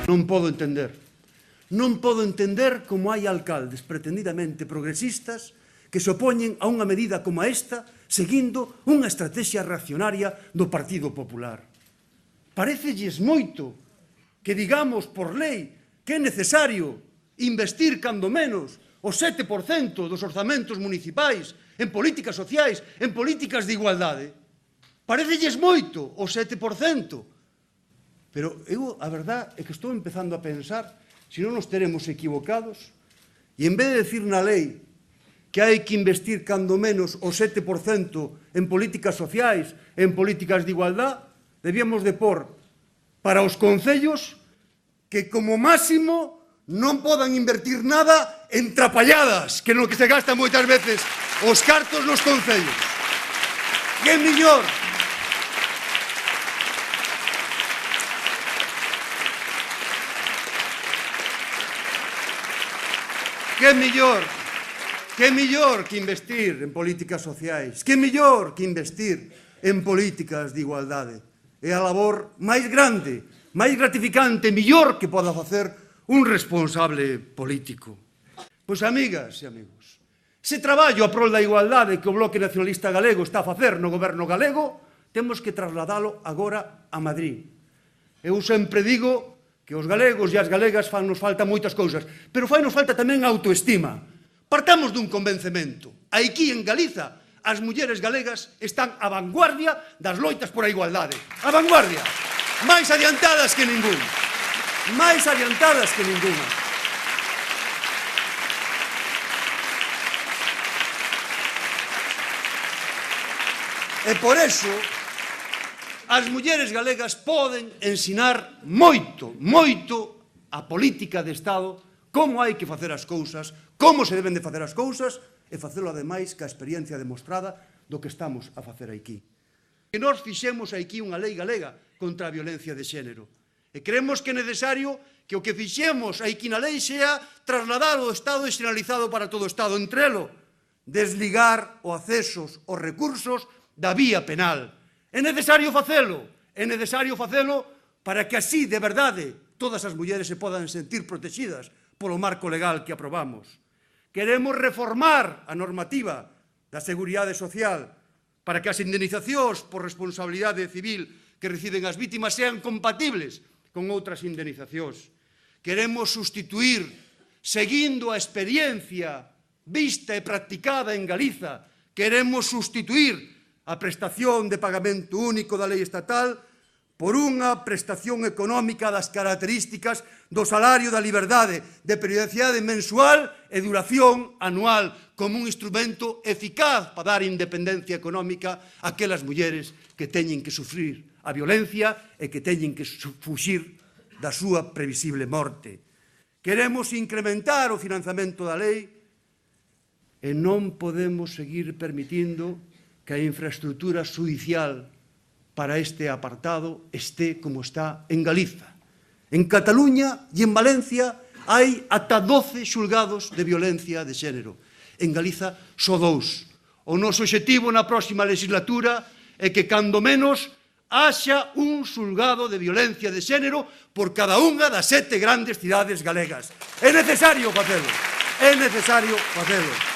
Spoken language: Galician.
Non podo entender. Non podo entender como hai alcaldes pretendidamente progresistas que se opoñen a unha medida como esta seguindo unha estrategia reaccionaria do Partido Popular. Parécelles moito que digamos por lei que é necesario investir cando menos o 7% dos orzamentos municipais en políticas sociais, en políticas de igualdade. Parécelles moito o 7%. Pero eu, a verdad, é que estou empezando a pensar se non nos teremos equivocados e en vez de decir na lei que hai que investir cando menos o 7% en políticas sociais, en políticas de igualdade, debíamos de pôr para os concellos que como máximo non podan invertir nada en trapalladas, que no que se gastan moitas veces os cartos nos concellos. Que é mellor que mellor que investir en políticas sociais, que mellor que investir en políticas de igualdade. É a labor máis grande, máis gratificante, mellor que poda facer un responsable político. Pois, amigas e amigos, se traballo a prol da igualdade que o Bloque Nacionalista Galego está a facer no goberno galego, temos que trasladalo agora a Madrid. Eu sempre digo que os galegos e as galegas nos falta moitas cousas, pero nos falta tamén autoestima. Partamos dun convencemento. Aquí en Galiza, as mulleres galegas están a vanguardia das loitas por a igualdade. A vanguardia. Máis adiantadas que ningún. Máis adiantadas que ninguna. E por eso, as mulleres galegas poden ensinar moito, moito a política de Estado, como hai que facer as cousas, como se deben de facer as cousas, e facelo ademais ca experiencia demostrada do que estamos a facer aquí. Que nós fixemos aquí unha lei galega contra a violencia de xénero. E creemos que é necesario que o que fixemos aquí na lei sea trasladar o Estado e xeneralizado para todo o Estado. Entre elo, desligar o accesos aos recursos da vía penal. É necesario facelo para que así, de verdade, todas as mulleres se podan sentir protegidas polo marco legal que aprobamos. Queremos reformar a normativa da Seguridade Social para que as indemnizacións por responsabilidade civil que reciben as vítimas sean compatibles con outras indemnizacións. Queremos sustituir, seguindo a experiencia vista e practicada en Galiza, queremos sustituir a prestación de pagamento único da lei estatal por unha prestación económica das características do salario da liberdade, de periodicidade mensual e duración anual, como un instrumento eficaz para dar independencia económica a aquelas mulleres que teñen que sufrir a violencia e que teñen que fuxir da súa previsible morte. Queremos incrementar o financiamento da lei e non podemos seguir permitindo que a infraestructura xudicial para este apartado esté como está en Galiza. En Cataluña e en Valencia hai ata 12 xulgados de violencia de xénero. En Galiza só 2. O noso obxectivo na próxima legislatura é que, cando menos, haxa un xulgado de violencia de xénero por cada unha das 7 grandes cidades galegas. É necesario facelo. É necesario facelo.